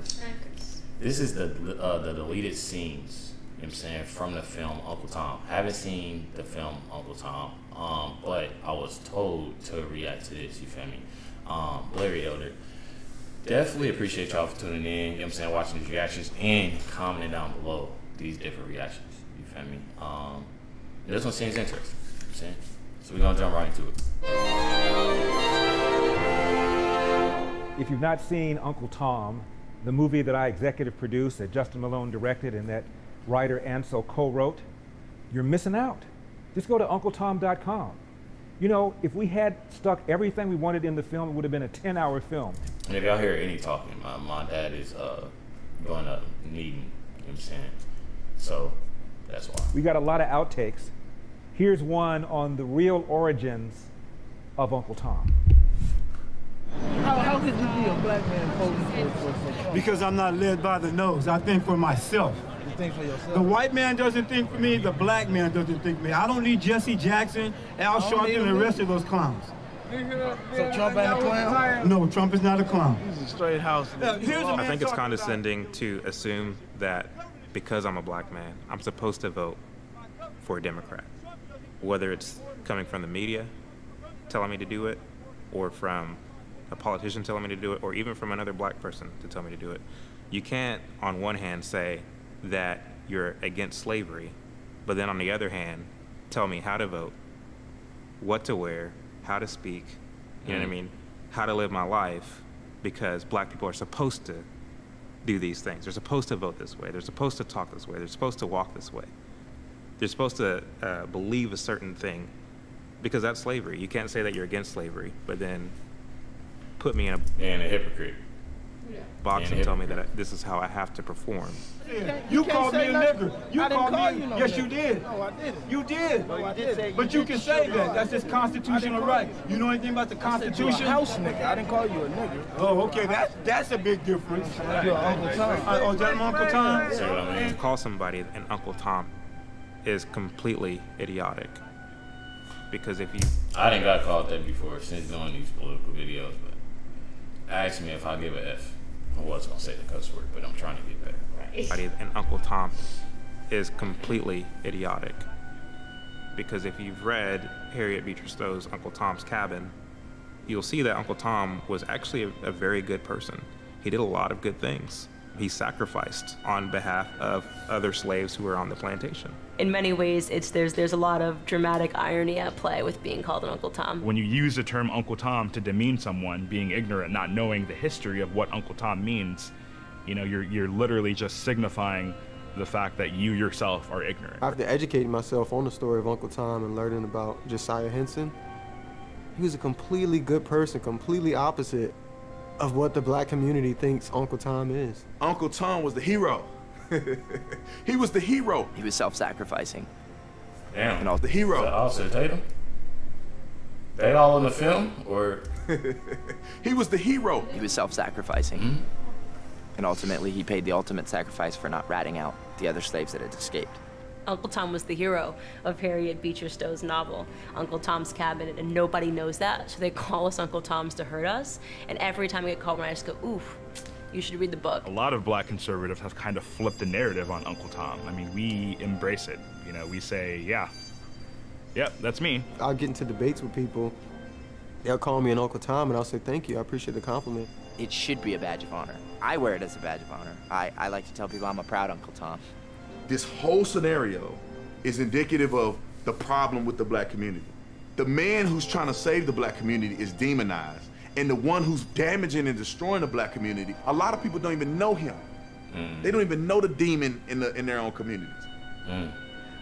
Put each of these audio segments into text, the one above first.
course. This is the deleted scenes, you know what I'm saying, from the film Uncle Tom. Haven't seen the film Uncle Tom, but I was told to react to this, you feel me? Larry Elder. Definitely appreciate y'all for tuning in, you know what I'm saying, watching these reactions and commenting down below these different reactions, you feel me? This one seems interesting, you know what I'm saying? So we're gonna jump right into it. If you've not seen Uncle Tom, the movie that I executive produced, that Justin Malone directed, and that writer Ansel co-wrote, you're missing out. Just go to UncleTom.com. You know, if we had stuck everything we wanted in the film, it would have been a 10-hour film. And if y'all hear any talking, my dad is going up needing, you know what I'm saying? So that's why. We got a lot of outtakes. Here's one on the real origins of Uncle Tom. How could you be a black man voting for Trump? Because I'm not led by the nose. I think for myself. You think for yourself? The white man doesn't think for me. The black man doesn't think for me. I don't need Jesse Jackson, Al Sharpton, and the rest of those clowns. So Trump ain't a clown? No, Trump is not a clown. He's a straight house. I think it's condescending to assume that because I'm a black man, I'm supposed to vote for a Democrat. Whether it's coming from the media telling me to do it, or from a politician telling me to do it, or even from another black person to tell me to do it. You can't, on one hand, say that you're against slavery, but then on the other hand, tell me how to vote, what to wear, how to speak, you know what I mean, how to live my life, because black people are supposed to do these things. They're supposed to vote this way. They're supposed to talk this way. They're supposed to walk this way. They're supposed to believe a certain thing, because that's slavery. You can't say that you're against slavery, but then put me in a hypocrite box and tell me that this is how I have to perform. Yeah. You called me a nigger. You called me. No yes, nigger. you did. No, I didn't. You did. No, I didn't. But you can say that. That's his constitutional right. You know anything about the Constitution? House nigga. I didn't call you a nigger. Oh, okay. That's a big difference. You're Uncle Tom. Oh, is that Uncle Tom? To call somebody an Uncle Tom is completely idiotic. Because if you... I didn't got called that before since doing these political videos, but ask me if I give an F. I was gonna say the cuss word, but I'm trying to get better. Right. And Uncle Tom is completely idiotic. Because if you've read Harriet Beecher Stowe's Uncle Tom's Cabin, you'll see that Uncle Tom was actually a very good person. He did a lot of good things. He sacrificed on behalf of other slaves who were on the plantation. In many ways, there's a lot of dramatic irony at play with being called an Uncle Tom. When you use the term Uncle Tom to demean someone, being ignorant, not knowing the history of what Uncle Tom means, you know, you're literally just signifying the fact that you yourself are ignorant. After educating myself on the story of Uncle Tom and learning about Josiah Henson, he was a completely good person, completely opposite of what the black community thinks Uncle Tom is. Uncle Tom was the hero. He was the hero. He was self-sacrificing. Damn. And I was the hero. So Officer Tatum? They all in the film, or? He was the hero. He was self-sacrificing. And ultimately, he paid the ultimate sacrifice for not ratting out the other slaves that had escaped. Uncle Tom was the hero of Harriet Beecher Stowe's novel, Uncle Tom's Cabin, and nobody knows that, so they call us Uncle Toms to hurt us, and every time I get called, I just go, oof, you should read the book. A lot of black conservatives have kind of flipped the narrative on Uncle Tom. I mean, we embrace it. You know, we say, yeah, yep, that's me. I'll get into debates with people, they'll call me an Uncle Tom, and I'll say, thank you, I appreciate the compliment. It should be a badge of honor. I wear it as a badge of honor. I like to tell people I'm a proud Uncle Tom. This whole scenario is indicative of the problem with the black community. The man who's trying to save the black community is demonized, and the one who's damaging and destroying the black community, a lot of people don't even know him. They don't even know the demon in their own communities.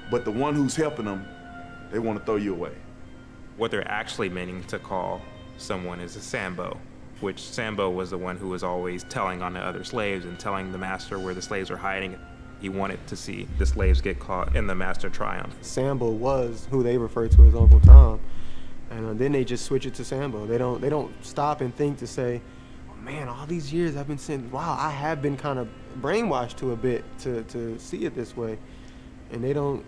But the one who's helping them, they want to throw you away. What they're actually meaning to call someone is a Sambo, which Sambo was the one who was always telling on the other slaves and telling the master where the slaves were hiding. He wanted to see the slaves get caught and the master triumph. Sambo was who they refer to as Uncle Tom, and then they just switch it to Sambo. They don't stop and think to say, oh man, all these years I've been saying, wow, I have been kind of brainwashed to a bit to see it this way, and they don't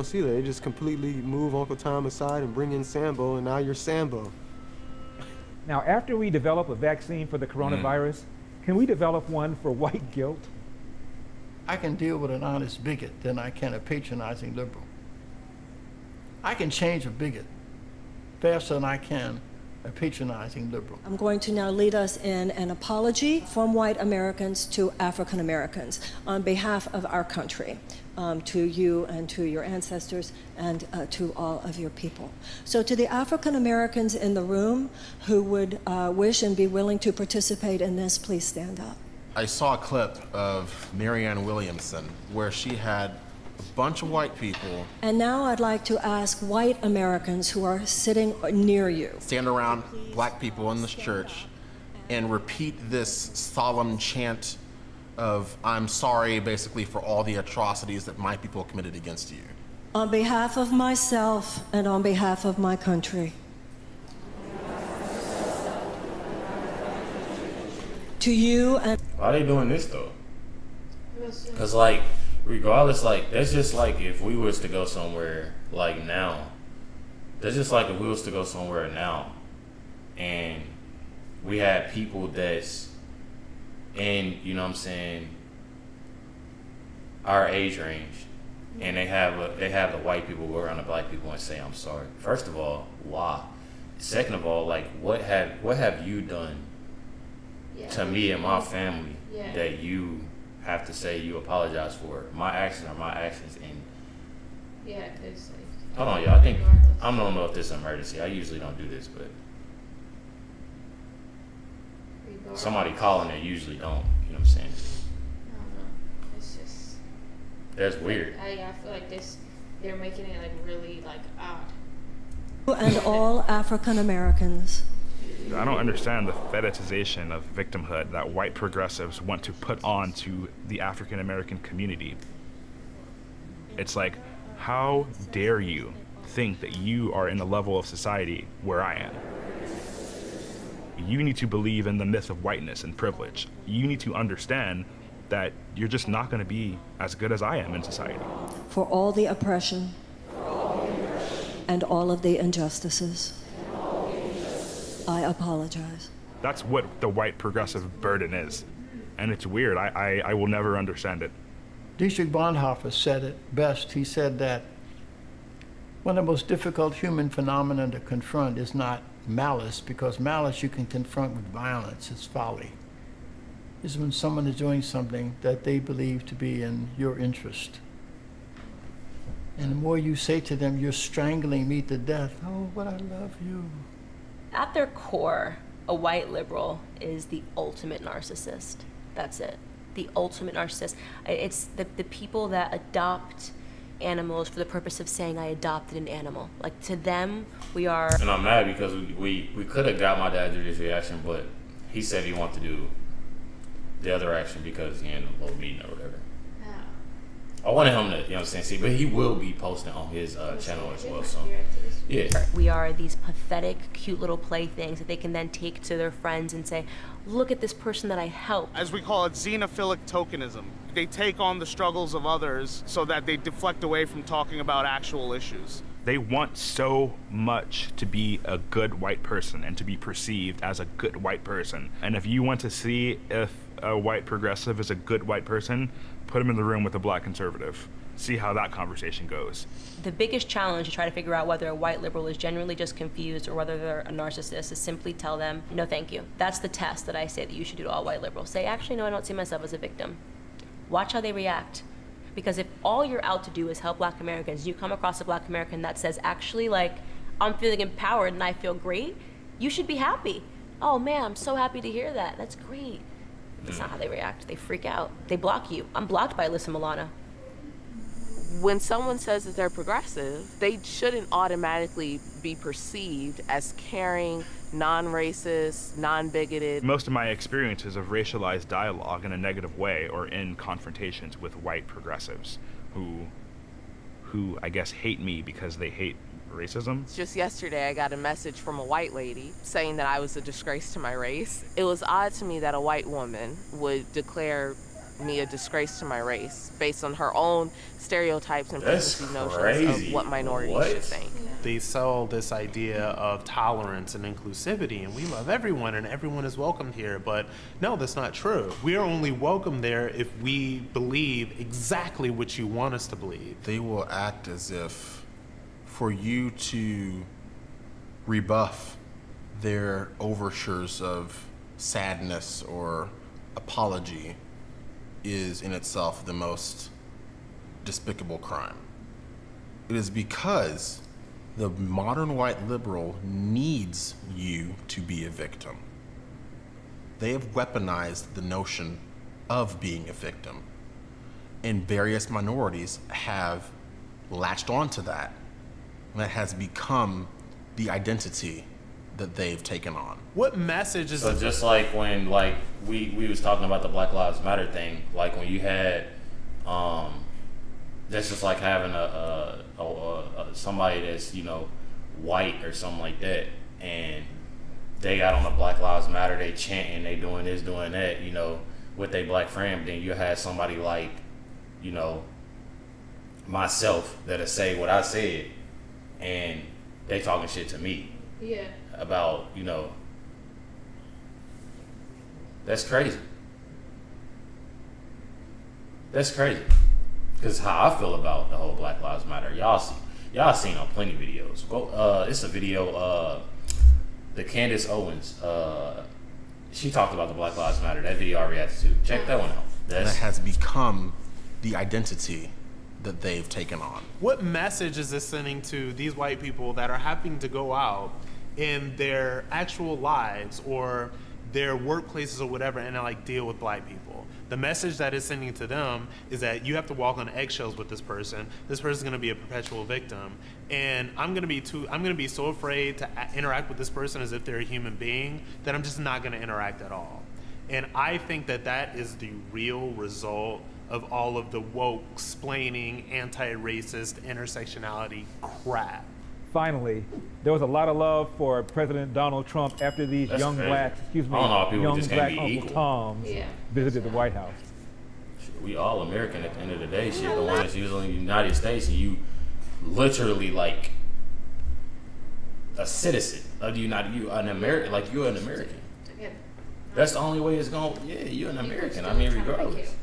see that. They just completely move Uncle Tom aside and bring in Sambo, and now you're Sambo. Now, after we develop a vaccine for the coronavirus, Can we develop one for white guilt? I can deal with an honest bigot than I can a patronizing liberal. I can change a bigot faster than I can a patronizing liberal. I'm going to now lead us in an apology from white Americans to African Americans on behalf of our country, to you and to your ancestors and to all of your people. So to the African Americans in the room who would wish and be willing to participate in this, please stand up. I saw a clip of Marianne Williamson where she had a bunch of white people. And now I'd like to ask white Americans who are sitting near you. Stand around black people in this church and repeat this solemn chant of, I'm sorry, basically, for all the atrocities that my people committed against you. On behalf of myself and on behalf of my country. To you and... Why are they doing this though? Cause like, regardless, like, that's just like if we was to go somewhere like now. That's just like if we was to go somewhere now and we had people that's in, you know what I'm saying, our age range, and they have the white people go around the black people and say, I'm sorry. First of all, why? Second of all, like, what have you done to me and my family that you have to say you apologize for? My actions are my actions, and because like, hold on, y'all. I don't know if this is an emergency. I usually don't do this, but somebody calling it usually don't. You know what I'm saying? I don't know. It's just. That's weird. I feel like they're making it like really like odd. And all African Americans. I don't understand the fetishization of victimhood that white progressives want to put on to the African American community. It's like, how dare you think that you are in a level of society where I am? You need to believe in the myth of whiteness and privilege. You need to understand that you're just not going to be as good as I am in society. For all the oppression and all of the injustices, I apologize. That's what the white progressive burden is. And it's weird. I will never understand it. Dietrich Bonhoeffer said it best. He said that one of the most difficult human phenomena to confront is not malice, because malice you can confront with violence. It's folly. It's when someone is doing something that they believe to be in your interest. And the more you say to them, you're strangling me to death. Oh, but I love you. At their core, a white liberal is the ultimate narcissist. That's it. The ultimate narcissist. It's the people that adopt animals for the purpose of saying, I adopted an animal. Like, to them, we are... And I'm mad because we could have got my dad to do this reaction, but he said he wanted to do the other action because he had a little meeting or whatever. I wanted him to, you know what I'm saying, see, but he will be posting on his channel as well, so, yeah. We are these pathetic, cute little playthings that they can then take to their friends and say, look at this person that I helped. As we call it, xenophilic tokenism. They take on the struggles of others so that they deflect away from talking about actual issues. They want so much to be a good white person and to be perceived as a good white person. And if you want to see if a white progressive is a good white person, put him in the room with a black conservative. See how that conversation goes. The biggest challenge to try to figure out whether a white liberal is genuinely just confused or whether they're a narcissist is simply tell them, no thank you. That's the test that I say that you should do to all white liberals. Say, actually, no, I don't see myself as a victim. Watch how they react. Because if all you're out to do is help black Americans, you come across a black American that says, actually, like, I'm feeling empowered and I feel great, you should be happy. Oh man, I'm so happy to hear that. That's great. That's not how they react. They freak out. They block you. I'm blocked by Alyssa Milano. When someone says that they're progressive, they shouldn't automatically be perceived as caring, non-racist, non-bigoted. Most of my experiences of racialized dialogue in a negative way or in confrontations with white progressives who I guess hate me because they hate racism. Just yesterday, I got a message from a white lady saying that I was a disgrace to my race. It was odd to me that a white woman would declare me a disgrace to my race based on her own stereotypes and preconceived notions of what minorities should think. they sell this idea of tolerance and inclusivity, and we love everyone and everyone is welcomed here. But no, that's not true. We are only welcome there if we believe exactly what you want us to believe. They will act as if for you to rebuff their overtures of sadness or apology is in itself the most despicable crime. It is because the modern white liberal needs you to be a victim. They have weaponized the notion of being a victim, and various minorities have latched onto that, and that has become the identity that they've taken on. What message is so just like when we was talking about the Black Lives Matter thing, like when you had that's just like having a somebody that's, you know, white or something like that, and they got on the Black Lives Matter, they chanting, they doing this, doing that, you know, with their black friend. Then you had somebody like, you know, myself that'll say what I said, and they talking shit to me. Yeah. About, you know, that's crazy. That's crazy. Because how I feel about the whole Black Lives Matter, y'all seen on plenty of videos. Go, it's a video, the Candace Owens, she talked about the Black Lives Matter. That video I reacted to. Check that one out. That has become the identity that they've taken on. What message is this sending to these white people that are having to go out in their actual lives or their workplaces or whatever and like deal with black people? The message that is sending to them is that you have to walk on eggshells with this person. This person's going to be a perpetual victim, and I'm going to be so afraid to interact with this person as if they're a human being that I'm just not going to interact at all. And I think that that is the real result of all of the woke, explaining, anti-racist, intersectionality crap. Finally, there was a lot of love for President Donald Trump after these young black Uncle Toms visited the White House. We all American at the end of the day. Shit, the one that's usually in the United States, and you literally like a citizen of the United, you're an American. That's the only way it's going. Yeah, you're an American. I mean, regardless.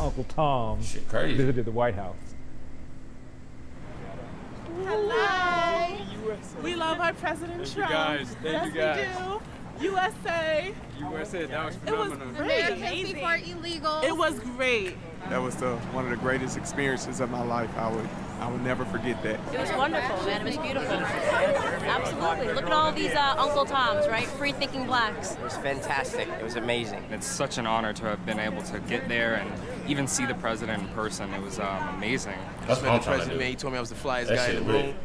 Uncle Tom visited the White House. Hello. We love our President Trump. Guys. Thank you guys. Yes, we do. USA. USA, that was phenomenal. It was great. Amazing. For illegals. It was great. That was one of the greatest experiences of my life. I would never forget that. It was wonderful, man. It was beautiful. Absolutely. Look at all these Uncle Toms, right? Free-thinking blacks. It was fantastic. It was amazing. It's such an honor to have been able to get there and even see the president in person. It was amazing. That's what I'm trying to do. He told me I was the flyest guy in the room.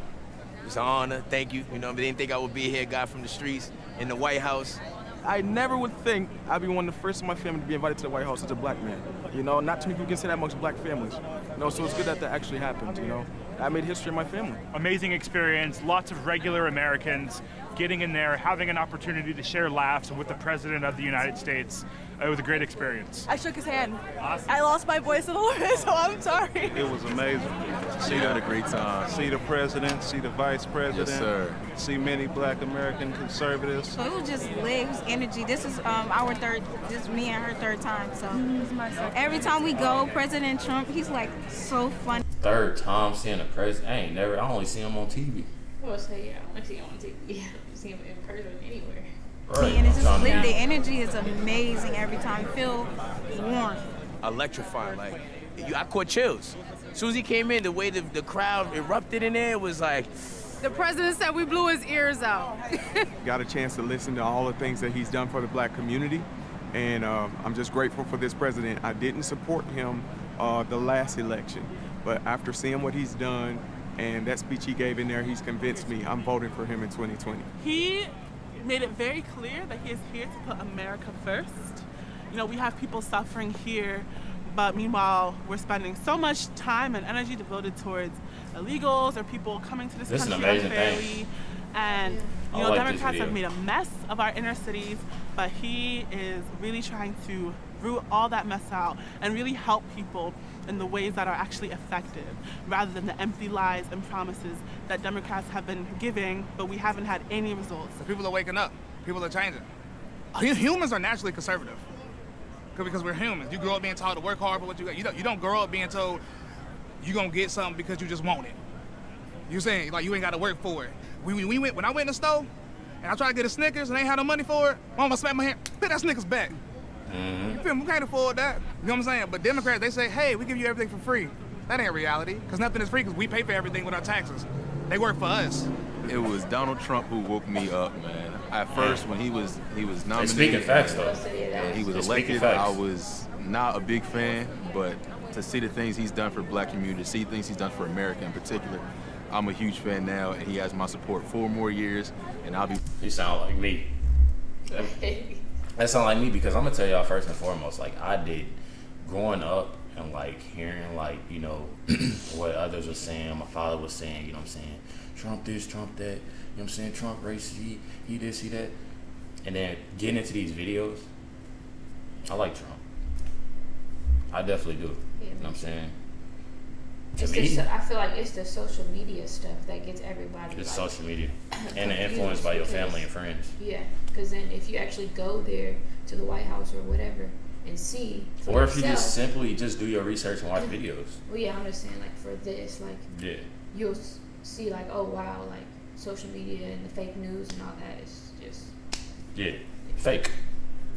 It was an honor. Thank you. You know, I didn't think I would be here, guy from the streets in the White House. I never would think I'd be one of the first in my family to be invited to the White House as a black man. You know, not too many people can say that amongst black families. You know, so it's good that that actually happened, you know. I made history in my family. Amazing experience, lots of regular Americans getting in there, having an opportunity to share laughs with the President of the United States. It was a great experience. I shook his hand. Awesome. I lost my voice a little bit, so I'm sorry. It was amazing. She had a great time. See the president, see the vice president. Yes, sir. See many black American conservatives. So it was just lit. It was energy. This is this is me and her third time. So every time we go, President Trump, he's like so funny. Third time seeing the president. I only see him on TV. Well, so yeah, I see him on TV. Yeah, I see him in person anywhere. Right. And it's just lit. The energy is amazing every time. Feel warm. Electrifying. Like, I caught chills. As soon as he came in, the way the crowd erupted in there was like. The president said we blew his ears out. Got a chance to listen to all the things that he's done for the black community, and I'm just grateful for this president. I didn't support him the last election, but after seeing what he's done and that speech he gave in there, he's convinced me I'm voting for him in 2020. He made it very clear that he is here to put America first. You know, we have people suffering here, but meanwhile, we're spending so much time and energy devoted towards illegals or people coming to this country unfairly. And, you know, Democrats have made a mess of our inner cities, but he is really trying to root all that mess out and really help people in the ways that are actually effective, rather than the empty lies and promises that Democrats have been giving, but we haven't had any results. People are waking up. People are changing. Humans are naturally conservative because we're humans. You grow up being taught to work hard for what you got. You don't grow up being told you're going to get something because you just want it. You're saying, like, you ain't got to work for it. When I went in the store and I tried to get a Snickers and I ain't had no money for it, Mama smacked my hand, put that Snickers back. You feel me? We can't afford that. You know what I'm saying? But Democrats, they say, hey, we give you everything for free. That ain't reality, because nothing is free because we pay for everything with our taxes. They work for us. It was Donald Trump who woke me up, man. At first, when he was nominated, speaking facts, though. And he was elected, I was not a big fan, but to see the things he's done for the black community, to see things he's done for America in particular, I'm a huge fan now, and he has my support 4 more years, and I'll be... You sound like me. That sound like me, because I'm gonna tell y'all first and foremost, like, I did, growing up and like hearing, like, you know, what others were saying, my father was saying, you know what I'm saying, Trump this, Trump that, you know what I'm saying, Trump racist, he this, he that, and then getting into these videos, I like Trump. I definitely do. Yeah, you know what I'm saying? I feel like it's the social media stuff that gets everybody. It's like, social media, and influenced by your family and friends. Yeah, because then if you actually go there to the White House or whatever and see, for or yourself, if you just simply just do your research and watch videos. Well, yeah, I'm just saying, like, for this, like, yeah, you'll see, like, oh wow, like social media and the fake news and all that is just fake.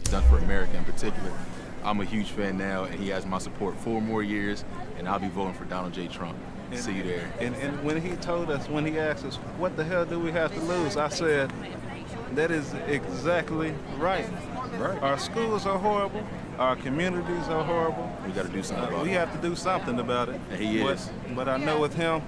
Done for America in particular. I'm a huge fan now, and he has my support 4 more years, and I'll be voting for Donald J. Trump. See you there. And when he told us, when he asked us, what the hell do we have to lose? I said, that is exactly right. Our schools are horrible. Our communities are horrible. We got to do something about it. We have to do something about it. And he is. But I know with him,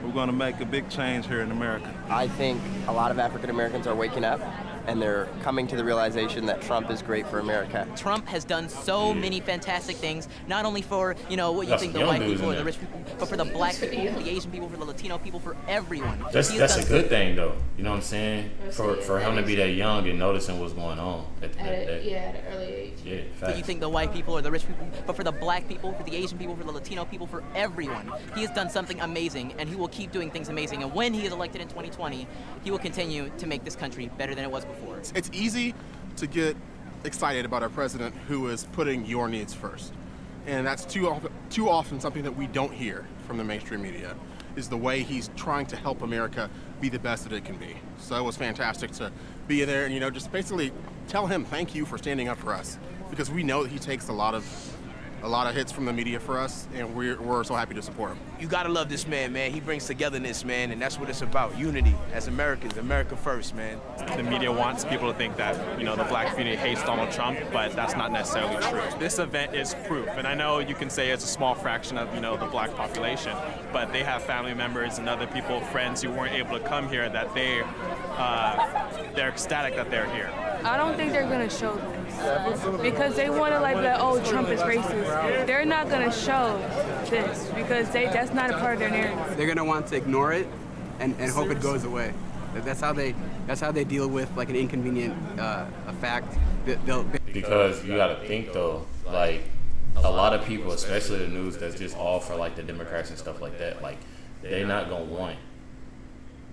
we're going to make a big change here in America. I think a lot of African Americans are waking up, and they're coming to the realization that Trump is great for America. Trump has done so many fantastic things, not only for, you know, what you think the white people or the rich people, but for the black people, for the Asian people, for the Latino people, for everyone. That's a good thing, though. You know what I'm saying? For him to be that young and noticing what's going on. At an early age. Yeah, but you think the white people or the rich people, but for the black people, for the Asian people, for the Latino people, for everyone. He has done something amazing, and he will keep doing things amazing. And when he is elected in 2020, he will continue to make this country better than it was before. It's easy to get excited about our president who is putting your needs first. And that's too often something that we don't hear from the mainstream media, is the way he's trying to help America be the best that it can be. So it was fantastic to be there and, you know, just basically tell him thank you for standing up for us, because we know that he takes a lot of hits from the media for us, and we're so happy to support him. You gotta love this man, man. He brings togetherness, man, and that's what it's about. Unity as Americans, America first, man. The media wants people to think that, you know, the black community hates Donald Trump, but that's not necessarily true. This event is proof, and I know you can say it's a small fraction of, you know, the black population, but they have family members and other people, friends who weren't able to come here, that they're ecstatic that they're here. I don't think they're gonna show this because they want to like that, oh, Trump is racist. They're not gonna show this because that's not a part of their narrative. They're gonna want to ignore it and hope it goes away. That's how they deal with like an inconvenient a fact. Because you gotta think though, like a lot of people, especially the news that's just all for like the Democrats and stuff like that, like they're not gonna want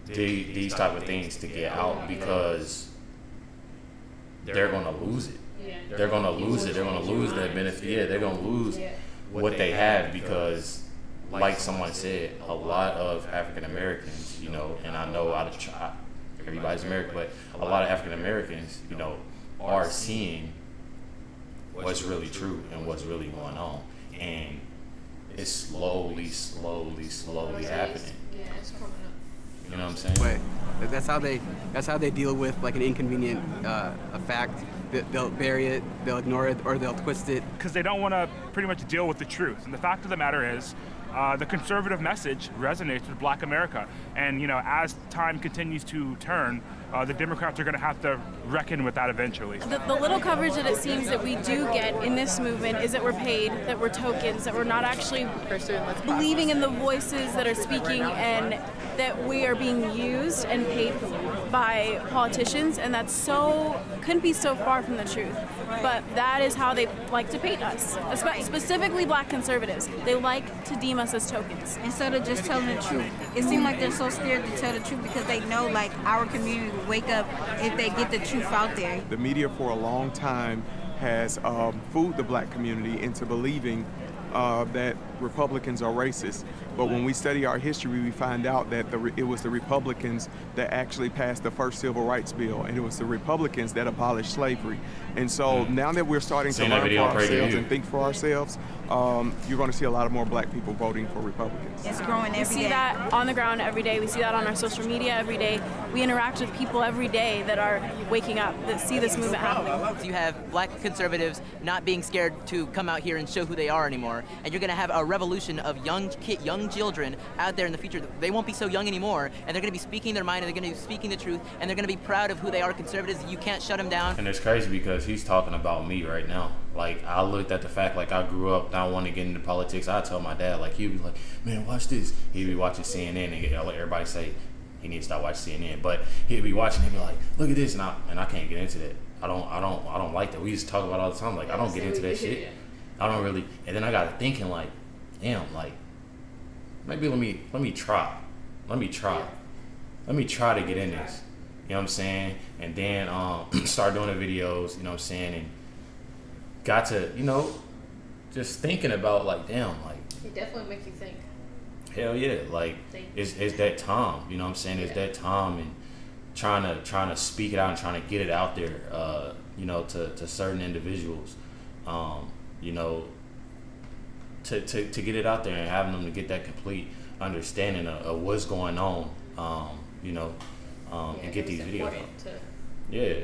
these type of things to get out because they're gonna lose it. They're gonna lose it. They're gonna lose that benefit. Yeah, they're gonna lose what they have because, like someone said, a lot of African Americans, you know, and I know everybody's American, but a lot of African Americans, you know, are seeing what's really true and what's really going on, and it's slowly happening. Yeah, it's coming up. You know what I'm saying? But that's how they deal with like an inconvenient a fact. They'll bury it, they'll ignore it, or they'll twist it. Because they don't want to pretty much deal with the truth. And the fact of the matter is, the conservative message resonates with black America. And, you know, as time continues to turn, the Democrats are going to have to reckon with that eventually. The little coverage that it seems that we do get in this movement is that we're paid, that we're tokens, that we're not actually believing in the voices that are speaking and that we are being used and paid by politicians, and that's couldn't be so far from the truth. But that is how they like to paint us, specifically black conservatives. They like to deem us as tokens. Instead of just telling the truth. It seems like they're so scared to tell the truth because they know like our community will wake up if they get the truth out there. The media for a long time has fooled the black community into believing that Republicans are racist. But when we study our history, we find out that it was the Republicans that actually passed the first civil rights bill, and it was the Republicans that abolished slavery. And so now that we're starting to learn for ourselves and think for ourselves, you're going to see a lot of more black people voting for Republicans. It's growing every day. We see that on the ground every day. We see that on our social media every day. We interact with people every day that are waking up, that see this movement happening. You have black conservatives not being scared to come out here and show who they are anymore, and you're going to have a revolution of young children out there in the future. They won't be so young anymore, and they're going to be speaking their mind, and they're going to be speaking the truth, and they're going to be proud of who they are, conservatives. You can't shut them down. And it's crazy because he's talking about me right now. Like, I looked at the fact, like, I grew up not wanting to get into politics. I told my dad, like, he'd be like, man, watch this. He'd be watching CNN and let everybody say he needs to stop watching CNN. But he'd be watching, he'd be like, look at this, and I can't get into that. I don't like that. We used to talk about it all the time. Like, I don't get into that shit. I don't really. And then I got to thinking, like, damn, like, maybe let me try. Let me try to get in this. You know what I'm saying? And then start doing the videos, you know what I'm saying? And got to, you know, just thinking about, like, damn, like. It definitely makes you think. Hell yeah. Like, it's that time, you know what I'm saying? It's that time, and trying to speak it out and trying to get it out there, you know, to certain individuals, you know, to get it out there and having them to get that complete understanding of what's going on, you know, and get these videos out. Yeah.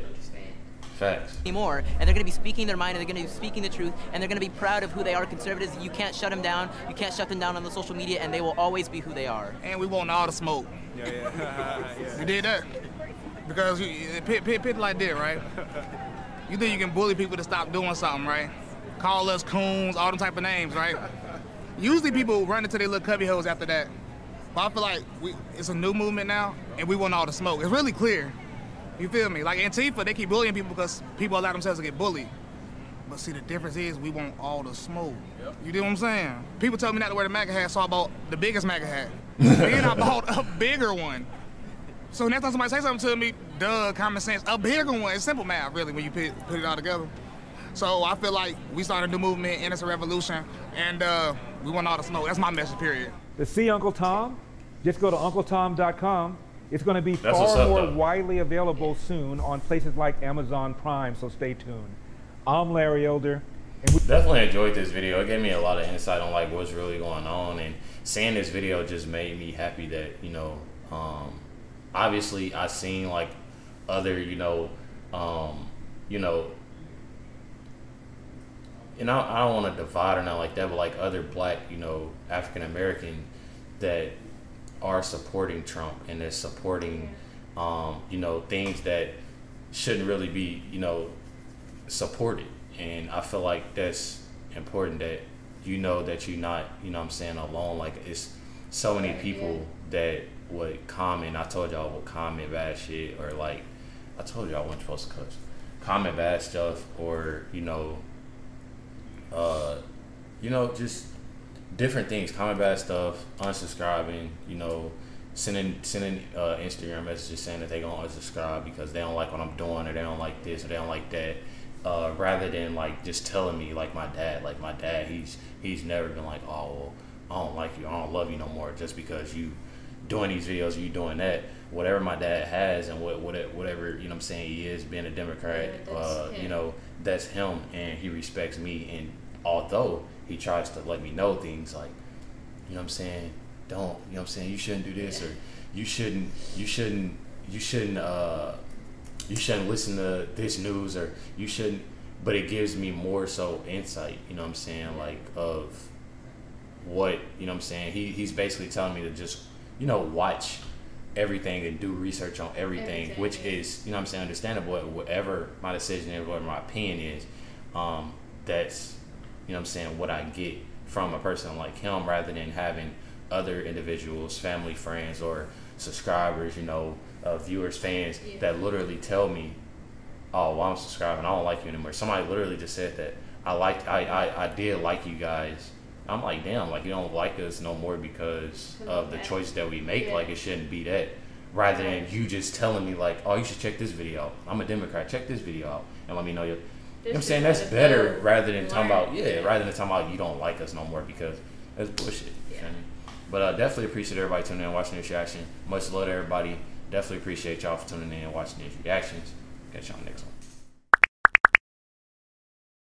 Facts. Anymore, and they're going to be speaking their mind, and they're going to be speaking the truth, and they're going to be proud of who they are, conservatives. You can't shut them down. You can't shut them down on the social media, and they will always be who they are. And we want all the smoke. Yeah. You did that? Because pit like that, right? You think you can bully people to stop doing something, right? Call us coons, all them type of names, right? Usually people run into their little cubby holes after that. But I feel like it's a new movement now, and we want all the smoke. It's really clear. You feel me? Like Antifa, they keep bullying people because people allow themselves to get bullied. But see, the difference is we want all the smoke. Yep. You know what I'm saying? People tell me not to wear the MAGA hat, so I bought the biggest MAGA hat. Then I bought a bigger one. So next time somebody say something to me, duh, common sense, a bigger one. It's simple math, really, when you put it all together. So I feel like we started a new movement, and it's a revolution, and we want all the smoke. That's my message, period. To see Uncle Tom, just go to UncleTom.com. It's going to be far more widely available soon on places like Amazon Prime, so stay tuned. I'm Larry Elder. And definitely enjoyed this video. It gave me a lot of insight on like what's really going on, and seeing this video just made me happy that, you know, obviously I seen like other, you know, and I don't want to divide or not like that, but like other black, you know, African American that are supporting Trump, and they're supporting, you know, things that shouldn't really be, you know, supported. And I feel like that's important, that you know that you're not, you know what I'm saying, alone. Like, it's so many people that would comment. I told y'all would comment bad shit, or like, I told y'all I wasn't supposed to cuss. Comment bad stuff, or, you know, just different things, comment bad stuff, unsubscribing, you know, sending Instagram messages saying that they gonna unsubscribe because they don't like what I'm doing, or they don't like this, or they don't like that, rather than like just telling me, like my dad, he's never been like, oh, well, I don't like you, I don't love you no more just because you doing these videos, you doing that. Whatever my dad has, and whatever, you know what I'm saying, he is, being a Democrat, you know, that's him, and he respects me. And although he tries to let me know things like, you know what I'm saying, don't, you know what I'm saying, you shouldn't do this, or you shouldn't listen to this news, or you shouldn't, but it gives me more so insight, you know what I'm saying, like of what, you know what I'm saying, he's basically telling me to just, you know, watch everything and do research on everything, which is, you know what I'm saying, understandable. Whatever my decision is, whatever my opinion is, that's, you know what I'm saying, what I get from a person like him, rather than having other individuals, family, friends, or subscribers, you know, viewers, fans that literally tell me, oh, well, I'm subscribing, I don't like you anymore. Somebody literally just said that I did like you guys. I'm like, damn, like you don't like us no more because of the choice that we make. Like it shouldn't be that. Rather than you just telling me like, oh, you should check this video out. I'm a Democrat, check this video out and let me know you know what I'm saying? That's better rather than talking about rather than talking about you don't like us no more, because that's bullshit. Yeah. But definitely appreciate everybody tuning in and watching this reaction. Much love to everybody. Definitely appreciate y'all for tuning in and watching these reactions. Catch y'all next one.